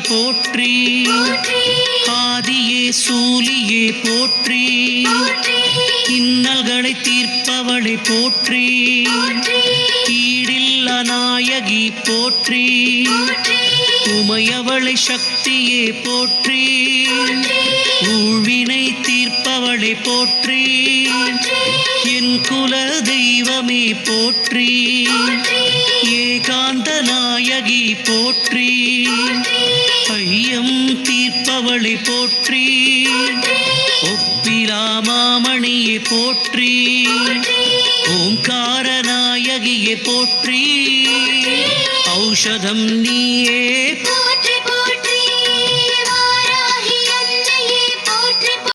போற்றி, ஆதியே சூலியே போற்றி, இன்னல்களை தீர்ப்பவளை போற்றி, ஈடில்ல நாயகி போற்றி, உமையவளை சக்தியே போற்றி, ஊழ்வினை தீர்ப்பவளை போற்றி, என் குல தெய்வமே போற்றி, ஏகாந்த நாயகி போற்றி, ஐயம் தீர்ப்பவளை போற்றி, ஒப்பிலா மாமணியை போற்றி, ஓம்கார நாயகியை போற்றி, ஔஷதம் நீயே போற்றி.